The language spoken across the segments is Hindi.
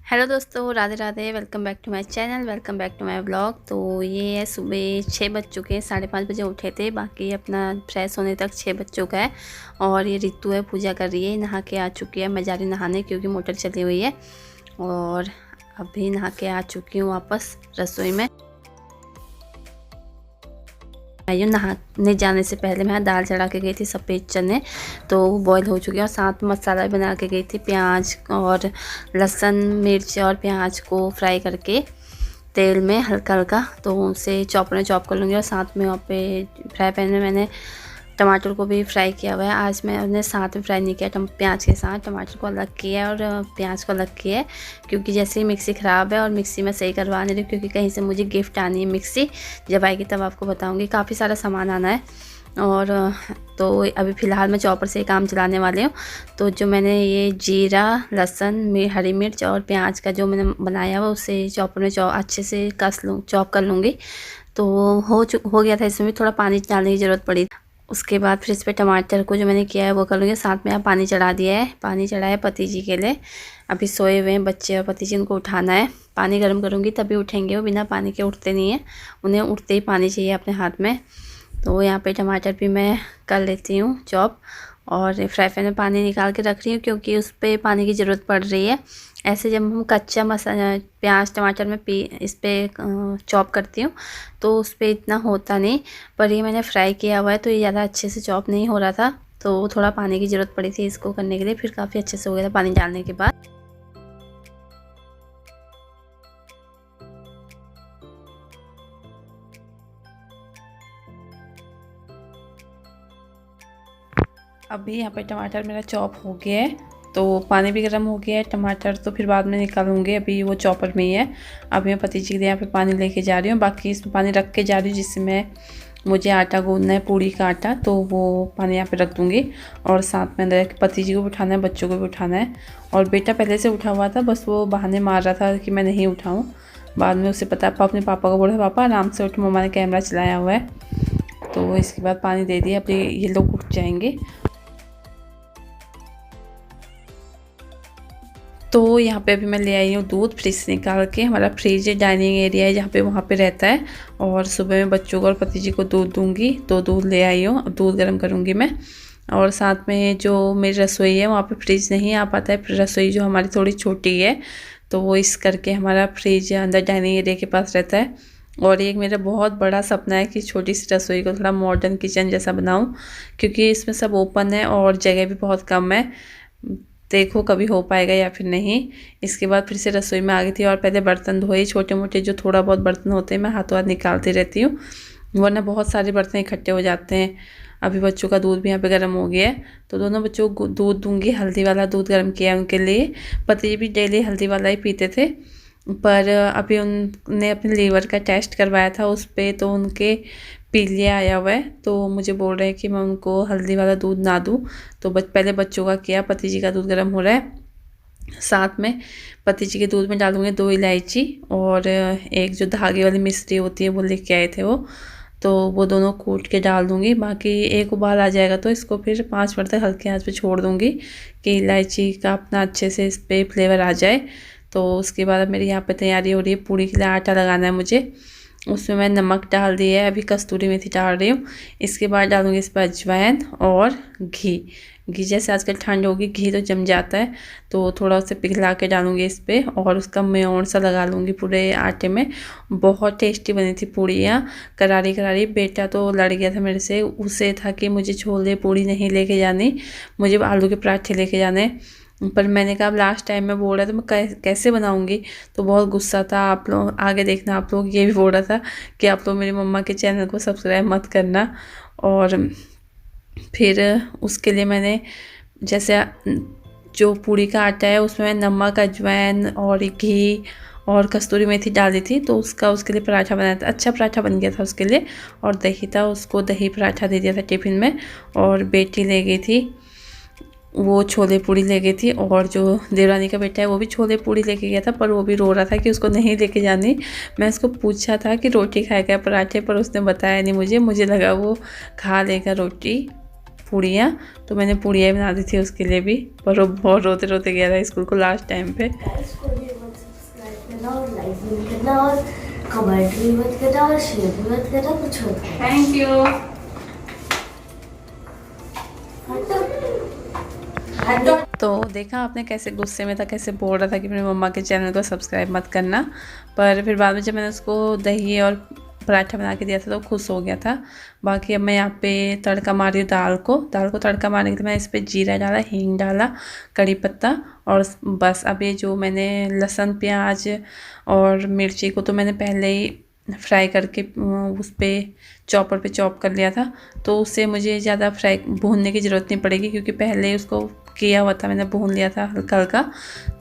हेलो दोस्तों, Radhe Radhe. Welcome back to my channel, welcome back to my vlog. तो ये है सुबह 6 बज चुके हैं, 5:30 बजे उठे थे। बाकी अपना फ्रेश होने तक 6 बज चुका है। और ये रितु है, पूजा कर रही है, नहा के आ चुकी है। मैं जा रही नहाने क्योंकि मोटर चली हुई है। और अभी नहा के आ चुकी हूँ वापस रसोई में। आइयो, नहाने जाने से पहले मैं दाल चढ़ा के गई थी, सफ़ेद चने। तो वो बॉईल हो चुके हैं और साथ में मसाला बना के गई थी, प्याज और लहसुन मिर्च और प्याज को फ्राई करके तेल में हल्का हल्का। तो उसे चॉपर में चॉप कर लूँगी। और साथ में वहाँ पे फ्राई पैन में मैंने टमाटर को भी फ्राई किया हुआ है। आज मैंने साथ में फ्राई नहीं किया, प्याज के साथ टमाटर को अलग किया और प्याज को अलग किया है। क्योंकि जैसे ही मिक्सी ख़राब है और मिक्सी में सही करवा नहीं रही, क्योंकि कहीं से मुझे गिफ्ट आनी है मिक्सी। जब आएगी तब आपको बताऊंगी। काफ़ी सारा सामान आना है। और तो अभी फ़िलहाल मैं चॉपर से काम चलाने वाली हूँ। तो जो मैंने ये जीरा, लहसुन, हरी मिर्च और प्याज का जो मैंने बनाया हुआ, उसे चॉपर में अच्छे से चॉप कर लूँगी। तो हो गया था। इसमें भी थोड़ा पानी डालने की ज़रूरत पड़ी। उसके बाद फिर इस पर टमाटर को जो मैंने किया है वो कर लूँगी। साथ में यहाँ पानी चढ़ा दिया है, पानी चढ़ा है पति जी के लिए। अभी सोए हुए हैं बच्चे और पति जी, उनको उठाना है। पानी गर्म करूँगी तभी उठेंगे, वो बिना पानी के उठते नहीं हैं। उन्हें उठते ही पानी चाहिए अपने हाथ में। तो यहाँ पे टमाटर भी मैं कर लेती हूँ चॉप। और फ्राई पैन में पानी निकाल के रख रही हूँ क्योंकि उस पर पानी की ज़रूरत पड़ रही है। ऐसे जब हम कच्चा मसाला प्याज टमाटर में इस पर चॉप करती हूँ तो उस पर इतना होता नहीं। पर ये मैंने फ्राई किया हुआ है तो ये ज़्यादा अच्छे से चॉप नहीं हो रहा था। तो थोड़ा पानी की ज़रूरत पड़ी थी इसको करने के लिए। फिर काफ़ी अच्छे से हो गया था पानी डालने के बाद। अभी यहाँ पे टमाटर मेरा चॉप हो गया है। तो पानी भी गर्म हो गया है। टमाटर तो फिर बाद में निकालूंगी, अभी वो चॉपर में ही है। अभी मैं पति जी के लिए यहाँ पे पानी लेके जा रही हूँ। बाकी इसमें पानी रख के जा रही हूँ जिसमें मुझे आटा गूंदना है, पूड़ी का आटा। तो वो पानी यहाँ पे रख दूँगी। और साथ में अंदर पति जी को भी उठाना है, बच्चों को भी उठाना है। और बेटा पहले से उठा हुआ था, बस वो बहाने मार रहा था कि मैं नहीं उठाऊँ। बाद में उसे पता, अपने पापा को बोला, पापा आराम से उठ, मम्मा ने कैमरा चलाया हुआ है। तो इसके बाद पानी दे दिया। अब ये लोग उठ जाएंगे। तो यहाँ पे अभी मैं ले आई हूँ दूध फ्रिज से निकाल के। हमारा फ्रिज डाइनिंग एरिया है जहाँ पे, वहाँ पे रहता है। और सुबह में बच्चों को और पति जी को दूध दूंगी। तो दूध ले आई हूँ, अब दूध गर्म करूँगी मैं। और साथ में जो मेरी रसोई है वहाँ पे फ्रिज नहीं आ पाता है। रसोई जो हमारी थोड़ी छोटी है, तो वो इस करके हमारा फ्रिज अंदर डाइनिंग एरिया के पास रहता है। और एक मेरा बहुत बड़ा सपना है कि छोटी सी रसोई को थोड़ा मॉडर्न किचन जैसा बनाऊं, क्योंकि इसमें सब ओपन है और जगह भी बहुत कम है। देखो कभी हो पाएगा या फिर नहीं। इसके बाद फिर से रसोई में आ गई थी और पहले बर्तन धोए, छोटे मोटे जो थोड़ा बहुत बर्तन होते हैं मैं हाथों हाथ निकालती रहती हूँ, वरना बहुत सारे बर्तन इकट्ठे हो जाते हैं। अभी बच्चों का दूध भी यहाँ पे गर्म हो गया है, तो दोनों बच्चों को दूध दूंगी। हल्दी वाला दूध गर्म किया है उनके लिए। पति जी भी डेली हल्दी वाला ही पीते थे, पर अभी उनने अपने लीवर का टेस्ट करवाया था उस पर, तो उनके पीलिया आया हुआ है। तो मुझे बोल रहे हैं कि मैं उनको हल्दी वाला दूध ना दूँ। तो पहले बच्चों का किया, पति जी का दूध गर्म हो रहा है। साथ में पति जी के दूध में डालूंगी 2 इलायची और एक जो धागे वाली मिश्री होती है वो लेके आए थे वो, तो वो दोनों कूट के डाल दूंगी। बाकी एक उबाल आ जाएगा तो इसको फिर 5 मिनट तक हल्के आंच पे छोड़ दूंगी कि इलायची का अपना अच्छे से इस पर फ्लेवर आ जाए। तो उसके बाद मेरी यहाँ पे तैयारी हो रही है, पूड़ी के लिए आटा लगाना है मुझे। उसमें मैं नमक डाल दिया है, अभी कस्तूरी मेथी डाल रही हूँ। इसके बाद डालूंगी इस पर अजवाइन और घी। घी जैसे आजकल ठंड होगी, घी तो जम जाता है, तो थोड़ा उसे पिघला के डालूंगी इस पर। और उसका मेयोन सा लगा लूँगी पूरे आटे में। बहुत टेस्टी बनी थी पूड़ियाँ, करारी करारी। बेटा तो लड़ गया था मेरे से, उसे था कि मुझे छोले पूड़ी नहीं लेके जानी, मुझे आलू के पराठे लेके जाने। पर मैंने कहा अब लास्ट टाइम में बोल रहा था, मैं कैसे बनाऊंगी। तो बहुत गुस्सा था। आप लोग आगे देखना, आप लोग ये भी बोल रहा था कि आप लोग मेरी मम्मा के चैनल को सब्सक्राइब मत करना। और फिर उसके लिए मैंने जैसे जो पूड़ी का आटा है उसमें नमक, अजवाइन और घी और कस्तूरी मेथी डाली थी, तो उसके लिए पराठा बनाया था। अच्छा पराठा बन गया था उसके लिए। और दही था, उसको दही पराठा दे दिया था टिफ़िन में। और बेटी ले गई थी, वो छोले पूड़ी ले गई थी। और जो देवरानी का बेटा है वो भी छोले पूड़ी लेके गया था, पर वो भी रो रहा था कि उसको नहीं लेके जानी। मैं उसको पूछा था कि रोटी खाएगा पराठे, पर उसने बताया नहीं मुझे लगा वो खा लेगा रोटी। पूड़ियाँ, तो मैंने पूड़ियाँ बना दी थी उसके लिए भी, पर वो बहुत रोते रोते गया था स्कूल को लास्ट टाइम पे। इसको भी मत सब्सक्राइब करना और लाइक भी करना और कमेंट भी मत करना और शेयर भी मत करना, कुछ मत करना। Thank you. तो देखा आपने कैसे गुस्से में था, कैसे बोल रहा था कि मेरी मम्मा के चैनल को सब्सक्राइब मत करना, पर फिर बाद में जब मैंने उसको दही और पराठा बना के दिया था तो खुश हो गया था। बाकी अब मैं यहाँ पे तड़का मार रही हूँ दाल को तड़का मारने के लिए मैंने इस पर जीरा डाला, हींग डाला, कड़ी पत्ता, और बस अब ये जो मैंने लहसुन प्याज और मिर्ची को तो मैंने पहले ही फ्राई करके उस पर चॉपर पे चॉप कर लिया था, तो उससे मुझे ज़्यादा फ्राई भूनने की ज़रूरत नहीं पड़ेगी, क्योंकि पहले उसको किया हुआ था, मैंने भून लिया था हल्का हल्का,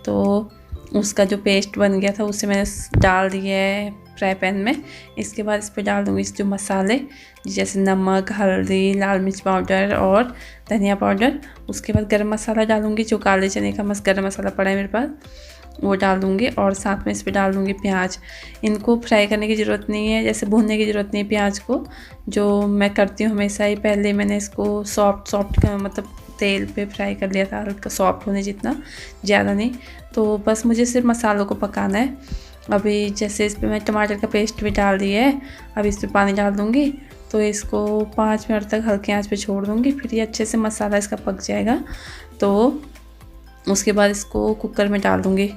तो उसका जो पेस्ट बन गया था उसे मैंने डाल दिया है फ्राई पैन में। इसके बाद इस पर डाल दूँगी जो मसाले, जैसे नमक, हल्दी, लाल मिर्च पाउडर और धनिया पाउडर। उसके बाद गरम मसाला डालूँगी, जो काले चने का गरम मसाला पड़ा है मेरे पास, वो डाल दूँगी, और साथ में इस पर डाल दूँगी प्याज। इनको फ्राई करने की ज़रूरत नहीं है, जैसे भूनने की ज़रूरत नहीं है प्याज को, जो मैं करती हूँ हमेशा ही। पहले मैंने इसको सॉफ्ट मतलब तेल पे फ्राई कर लिया था, हल्का सॉफ्ट होने जितना, ज़्यादा नहीं। तो बस मुझे सिर्फ मसालों को पकाना है। अभी जैसे इस पर मैं टमाटर का पेस्ट भी डाल दिया है, अब इस पर पानी डाल दूँगी, तो इसको 5 मिनट तक हल्के आंच पे छोड़ दूँगी, फिर ये अच्छे से मसाला इसका पक जाएगा। तो उसके बाद इसको कुकर में डाल दूँगी,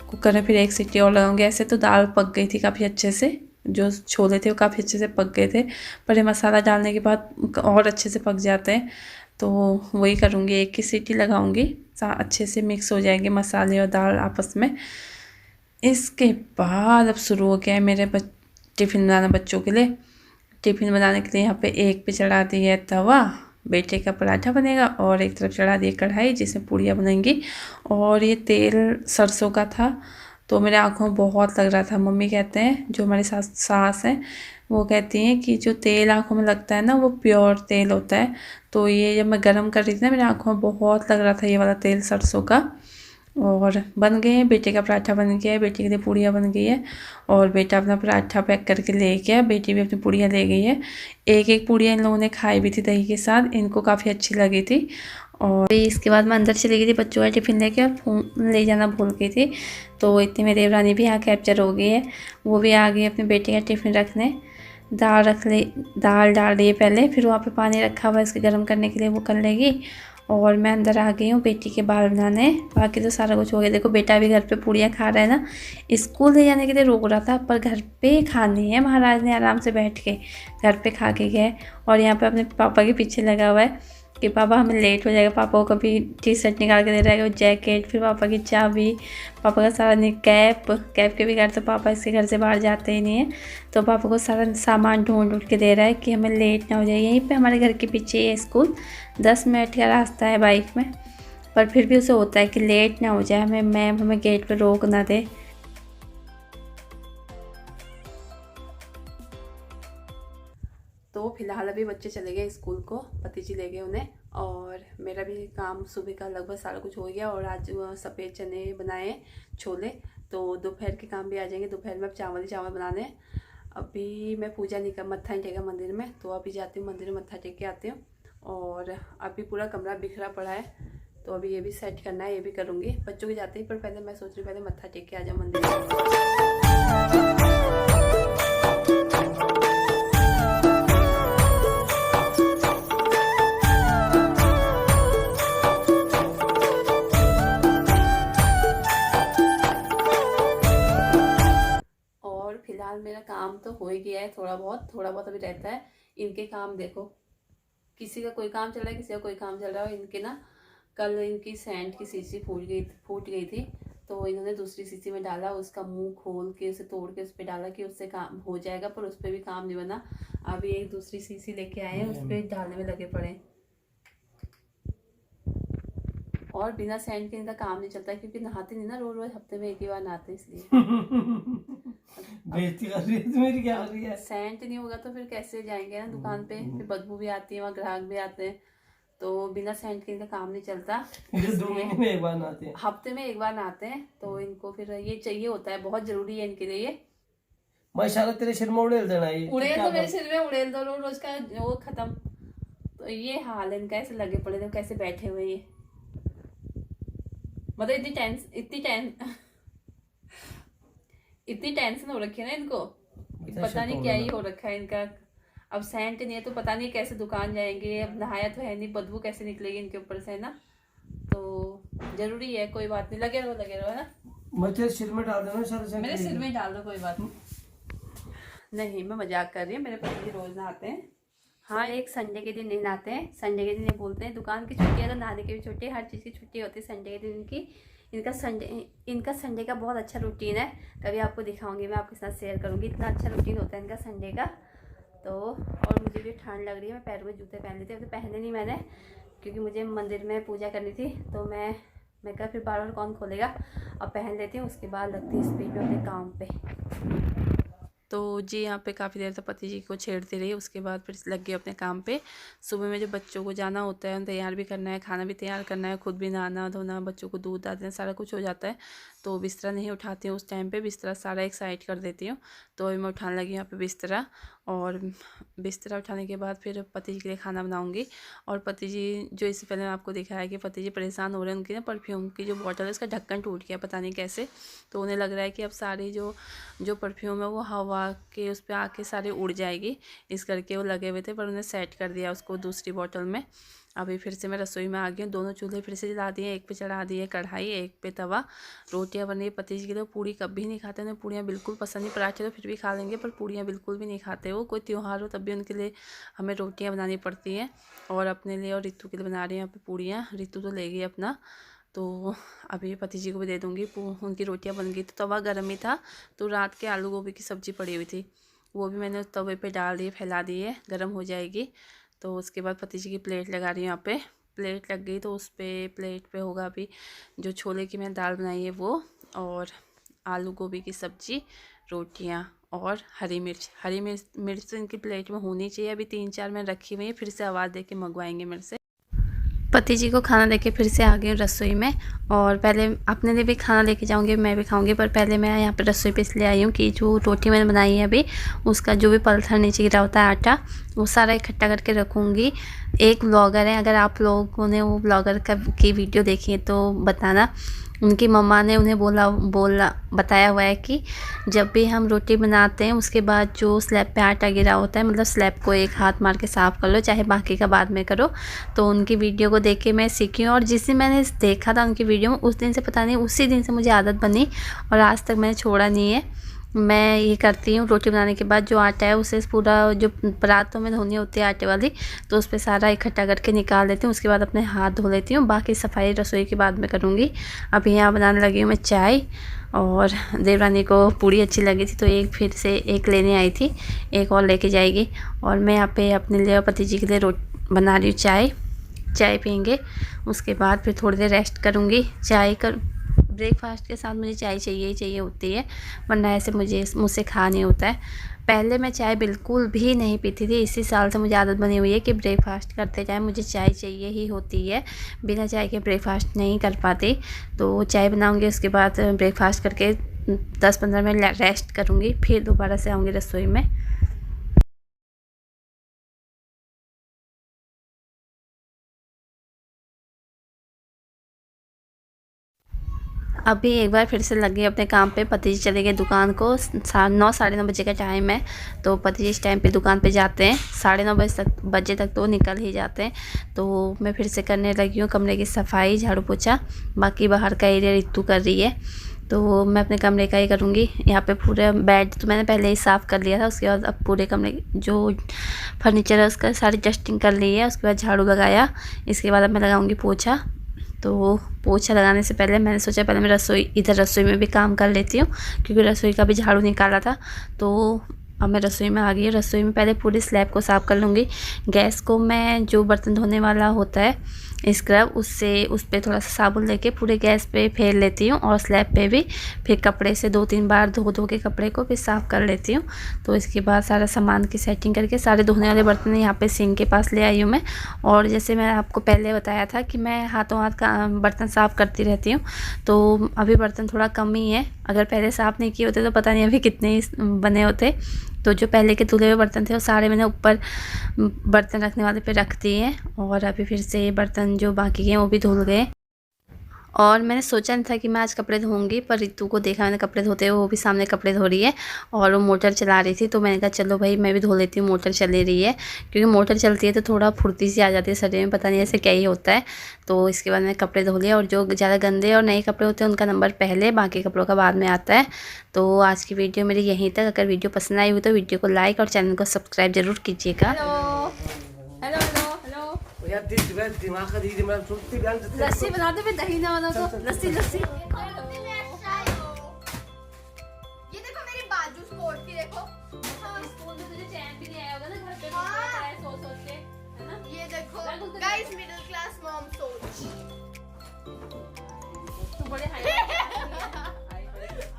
कुकर में फिर 1 सीटी और लगाऊंगी। ऐसे तो दाल पक गई थी काफ़ी अच्छे से, जो छोले थे वो काफ़ी अच्छे से पक गए थे, पर ये मसाला डालने के बाद और अच्छे से पक जाते हैं। तो वही करूँगी, 1 ही सीटी लगाऊंगी, अच्छे से मिक्स हो जाएंगे मसाले और दाल आपस में। इसके बाद अब शुरू हो गया है मेरे टिफ़िन बनाना बच्चों के लिए। टिफ़िन बनाने के लिए यहाँ पे एक पे चढ़ा दी है तवा, बेटे का पराठा बनेगा, और एक तरफ चढ़ा दी कढ़ाई जिसमें पूड़ियाँ बनेंगी। और ये तेल सरसों का था, तो मेरे आँखों में बहुत लग रहा था। मम्मी कहते हैं, जो हमारी सास हैं, वो कहती हैं कि जो तेल आँखों में लगता है ना, वो प्योर तेल होता है। तो ये जब मैं गर्म कर रही थी ना, मेरे आँखों में बहुत लग रहा था ये वाला तेल सरसों का। और बन गए हैं, बेटे का पराठा बन गया है, बेटी के लिए पूड़ियाँ बन गई है, और बेटा अपना पराठा पैक करके ले गया, बेटी भी अपनी पूड़ियाँ ले गई है। एक पूड़ियाँ इन लोगों ने खाई भी थी दही के साथ, इनको काफ़ी अच्छी लगी थी। और इसके बाद मैं अंदर चली गई थी बच्चों का टिफ़िन लेके, और फ़ोन ले जाना भूल गई थी। तो इतनी मेरी देवरानी भी यहाँ कैप्चर हो गई है, वो भी आ गई अपने बेटे का टिफ़िन रखने। दाल डाल रही है पहले, फिर वहाँ पे पानी रखा हुआ है इसके गर्म करने के लिए, वो कर लेगी। और मैं अंदर आ गई हूँ बेटी के बाल बनाने, बाकी तो सारा कुछ हो गया। देखो बेटा भी घर पे पूड़ियाँ खा रहा है ना, स्कूल ले जाने के लिए रोक रहा था, पर घर पे खानी है, महाराज ने आराम से बैठ के घर पे खा के गए। और यहाँ पे अपने पापा के पीछे लगा हुआ है कि पापा हमें लेट हो जाएगा। पापा को कभी टी शर्ट निकाल के दे रहा है, वो जैकेट, फिर पापा की चाबी, पापा का सारा कैप के बगैर तो पापा इसके घर से बाहर जाते ही नहीं है। तो पापा को सारा सामान ढूंढ के दे रहा है कि हमें लेट ना हो जाए। यहीं पे हमारे घर के पीछे ही है स्कूल, 10 मिनट का रास्ता है बाइक में, पर फिर भी उसे होता है कि लेट ना हो जाए, हमें गेट पर रोक ना दे। तो फिलहाल अभी बच्चे चले गए स्कूल को, पति जी ले गए उन्हें, और मेरा भी काम सुबह का लगभग सारा कुछ हो गया। और आज सफ़ेद चने बनाए, छोले, तो दोपहर के काम भी आ जाएंगे। दोपहर में अब चावल बनाने हैं। अभी मैं पूजा नहीं कर, मत्था नहीं टेका मंदिर में, तो अभी जाती हूँ मंदिर में, मत्था टेक के आती हूँ। और अभी पूरा कमरा बिखरा पड़ा है, तो अभी ये भी सेट करना है, ये भी करूँगी बच्चों के जाते ही। पर पहले मैं सोच रही हूँ पहले मत्था टेक के आ जाऊँ मंदिर में। फिलहाल मेरा काम तो हो ही गया है, थोड़ा बहुत अभी रहता है। इनके काम देखो, किसी का कोई काम चल रहा है, किसी का कोई काम चल रहा है। इनके ना कल इनकी सैंड की शीशी फूट गई थी, तो इन्होंने दूसरी शीशी में डाला, उसका मुंह खोल के उसे तोड़ के उस पर डाला कि उससे काम हो जाएगा, पर उस पर भी काम नहीं बना। अभी एक दूसरी शीशी लेके आए हैं, उस पर डालने में लगे पड़े। और बिना सैंड के इनका काम नहीं चलता, क्योंकि नहाते नहीं ना, रोज हफ्ते में 1 ही बार नहाते, इसलिए। बेइज्जती कर रही है मेरी, क्या कर रही है? सैंड नहीं होगा तो फिर कैसे जाएंगे ना दुकान पे, फिर बदबू भी आती है, वहाँ ग्राहक भी आते हैं, तो बिना सैंड के इनका काम नहीं चलता। 2 महीने में 1 बार नहाते हैं, हफ्ते में 1 बार नहाते हैं, तो इनको फिर ये चाहिए होता है, बहुत जरूरी है इनके लिए। माशाल्लाह तेरे सिर में उड़ेल देना, ये उड़ेल दो मेरे सिर में, उड़ेल दो, रोज का वो खत्म। तो ये हाल है इनका, ऐसे लगे पड़े थे, कैसे बैठे हुए ये, मतलब इतनी टेंशन हो रखी है ना इनको, पता नहीं क्या ही हो रखा है इनका। अब सेंट नहीं है तो पता नहीं कैसे दुकान जाएंगे, अब नहाया तो है नहीं, बदबू कैसे निकलेगी इनके ऊपर से, है ना। तो जरूरी है, कोई बात नहीं, लगे रहो है ना। मुझे सिर में डाल देना सर से, मेरे सिर में डाल दो, कोई बात नहीं, मैं मजाक कर रही हूँ, मेरे पति जी रोज नहाते हैं। हाँ, एक संडे के दिन नहीं नहाते हैं, संडे के दिन ये बोलते हैं दुकान की छुट्टी है तो नहाने की भी छुट्टी, हर चीज़ की छुट्टी होती है संडे के दिन इनकी। इनका संडे का बहुत अच्छा रूटीन है, कभी आपको दिखाऊंगी, मैं आपके साथ शेयर करूंगी, इतना अच्छा रूटीन होता है इनका संडे का। तो और मुझे भी ठंड लग रही है, मैं पैरों में जूते पहन लेती हूँ, तो पहने नहीं मैंने, क्योंकि मुझे मंदिर में पूजा करनी थी, तो मैं कहा फिर बार बार कौन खोलेगा, अब पहन लेती हूँ, उसके बाद लगती है स्पीड में अपने काम पे। तो जी यहाँ पे काफ़ी देर तक पति जी को छेड़ती रही, उसके बाद फिर लग गए अपने काम पे। सुबह में जब बच्चों को जाना होता है, तैयार भी करना है, खाना भी तैयार करना है, खुद भी नहाना धोना, बच्चों को दूध दाना, सारा कुछ हो जाता है। तो बिस्तरा नहीं उठाती हूँ उस टाइम पे, बिस्तरा सारा एक साइड कर देती हूँ। तो अभी मैं उठाने लगी यहाँ पे बिस्तरा, और बिस्तरा उठाने के बाद फिर पति जी के लिए खाना बनाऊँगी। और पति जी जो इससे पहले आपको दिखाया कि पति जी परेशान हो रहे हैं, उनकी ना परफ्यूम की जो बॉटल है उसका ढक्कन टूट गया, पता नहीं कैसे। तो उन्हें लग रहा है कि अब सारी जो परफ्यूम है वो हवा के उस पर आके सारी उड़ जाएगी, इस करके वो लगे हुए थे, पर उन्हें सेट कर दिया उसको दूसरी बोतल में। अभी फिर से मैं रसोई में आ गई हूँ, दोनों चूल्हे फिर से जला दिए, एक पे चढ़ा दिए कढ़ाई, एक पे तवा। रोटियां बन रही है पति जी के लिए, पूड़ी कभी नहीं खाते, उन्हें पूड़ियाँ बिल्कुल पसंद नहीं, पराठे तो फिर भी खा लेंगे पर पूड़ियाँ बिल्कुल भी नहीं खाते वो, कोई त्यौहार हो तब भी उनके लिए हमें रोटियाँ बनानी पड़ती हैं। और अपने लिए और रितु के लिए बना रही हैं यहाँ पे पूड़ियाँ, रितु तो लेगी अपना। तो अभी पति जी को भी दे दूँगी, उनकी रोटियां बन गई, तो तवा गर्म ही था, तो रात के आलू गोभी की सब्ज़ी पड़ी हुई थी, वो भी मैंने तवे पे डाल दी, फैला दी है, गर्म हो जाएगी। तो उसके बाद पति जी की प्लेट लगा रही हूँ, यहाँ पे प्लेट लग गई, तो उस पर प्लेट पे होगा अभी जो छोले की मैंने दाल बनाई है वो, और आलू गोभी की सब्ज़ी, रोटियाँ और हरी मिर्च तो इनकी प्लेट में होनी चाहिए। अभी 3-4 मैंने रखी हुई है, फिर से आवाज़ दे के मंगवाएंगे मेरे से। पति जी को खाना लेके फिर से आ गई हूँ रसोई में, और पहले अपने लिए भी खाना लेके जाऊँगी, मैं भी खाऊंगी, पर पहले मैं यहाँ पे रसोई पे इसलिए आई हूँ कि जो रोटी मैंने बनाई है अभी, उसका जो भी पलथर नीचे गिरा होता है आटा, वो सारा इकट्ठा करके रखूँगी। एक ब्लॉगर है, अगर आप लोगों ने वो ब्लॉगर की वीडियो देखी है तो बताना, उनकी मम्मा ने उन्हें बताया हुआ है कि जब भी हम रोटी बनाते हैं उसके बाद जो स्लैब पे आटा गिरा होता है, मतलब स्लैब को एक हाथ मार के साफ़ कर लो, चाहे बाकी का बाद में करो। तो उनकी वीडियो को देख के मैं सीखी हूँ, और जिस दिन मैंने देखा था उनकी वीडियो में, उस दिन से पता नहीं उसी दिन से मुझे आदत बनी, और आज तक मैंने छोड़ा नहीं है। मैं ये करती हूँ, रोटी बनाने के बाद जो आटा है उसे पूरा, जो परातों में धोनी होती है आटे वाली, तो उस पर सारा इकट्ठा करके निकाल लेती हूँ, उसके बाद अपने हाथ धो लेती हूँ, बाकी सफाई रसोई के बाद में करूँगी। अभी यहाँ बनाने लगी हूँ मैं चाय, और देवरानी को पूड़ी अच्छी लगी थी तो फिर से एक लेने आई थी, एक और लेके जाएगी। और मैं यहाँ पे अपने लिए और पति जी के लिए बना रही हूँ चाय पियेंगे, उसके बाद फिर थोड़ी देर रेस्ट करूँगी। ब्रेकफास्ट के साथ मुझे चाय चाहिए ही चाहिए होती है, वरना ऐसे मुझसे खा नहीं होता है। पहले मैं चाय बिल्कुल भी नहीं पीती थी, इसी साल से मुझे आदत बनी हुई है कि ब्रेकफास्ट करते टाइम मुझे चाय चाहिए ही होती है, बिना चाय के ब्रेकफास्ट नहीं कर पाती। तो चाय बनाऊंगी, उसके बाद ब्रेकफास्ट करके 10-15 मिनट रेस्ट करूँगी, फिर दोबारा से आऊँगी रसोई में। अभी एक बार फिर से लग गई अपने काम पे, पति जी चले गए दुकान को, 9 साढ़े 9 बजे का टाइम है, तो पति जी इस टाइम पे दुकान पे जाते हैं, 9:30 बजे तक तो निकल ही जाते हैं। तो मैं फिर से करने लगी हूँ कमरे की सफाई, झाड़ू पोछा, बाकी बाहर का एरिया रितु कर रही है, तो मैं अपने कमरे का ही करूँगी। यहाँ पे पूरे बेड तो मैंने पहले ही साफ़ कर लिया था, उसके बाद अब पूरे कमरे जो फर्नीचर है उसका सारी डस्टिंग कर ली है, उसके बाद झाड़ू लगाया, इसके बाद अब मैं लगाऊँगी पोछा। तो पोछा लगाने से पहले मैंने सोचा पहले मैं रसोई में भी काम कर लेती हूँ, क्योंकि रसोई का भी झाड़ू निकाला था। तो अब मैं रसोई में आ गई हूँ, रसोई में पहले पूरी स्लैब को साफ़ कर लूँगी। गैस को मैं जो बर्तन धोने वाला होता है स्क्रब, उस पर थोड़ा सा साबुन लेके पूरे गैस पे फेर लेती हूँ, और स्लैब पे भी फिर कपड़े से 2-3 बार धो के कपड़े को फिर साफ़ कर लेती हूँ। तो इसके बाद सारा सामान की सेटिंग करके सारे धोने वाले बर्तन यहाँ पे सिंक के पास ले आई हूँ मैं। और जैसे मैं आपको पहले बताया था कि मैं हाथों हाथ का बर्तन साफ़ करती रहती हूँ, तो अभी बर्तन थोड़ा कम ही है, अगर पहले साफ़ नहीं किए होते तो पता नहीं अभी कितने बने होते। तो जो पहले के धुले हुए बर्तन थे वो सारे मैंने ऊपर बर्तन रखने वाले पे रख दिए और अभी फिर से बर्तन जो बाकी हैं वो भी धुल गए। और मैंने सोचा नहीं था कि मैं आज कपड़े धोऊंगी, पर रितु को देखा मैंने कपड़े धोते हुए, वो भी सामने कपड़े धो रही है और वो मोटर चला रही थी। तो मैंने कहा चलो भाई मैं भी धो लेती हूँ, मोटर चल रही है। क्योंकि मोटर चलती है तो थोड़ा फुर्ती सी आ जाती है शरीर में, पता नहीं ऐसे क्या ही होता है। तो इसके बाद मैंने कपड़े धो लिया और जो ज़्यादा गंदे और नए कपड़े होते हैं उनका नंबर पहले, बाकी कपड़ों का बाद में आता है। तो आज की वीडियो मेरी यहीं तक। अगर वीडियो पसंद आई हुई तो वीडियो को लाइक और चैनल को सब्सक्राइब जरूर कीजिएगा। यार दिमाग का दीजिए, मैं सोचती बयान देते लस्सी बना दो, दही ना बना तो लस्सी। ये देखो मेरी बाजू स्पोर्ट की, देखो। स्कूल में तुझे चैन भी नहीं आया होगा ना घर पे, हाँ। सोच के, है ना? ये देखो गाइस, मिडिल क्लास मॉम सोच। तू बड़े हाई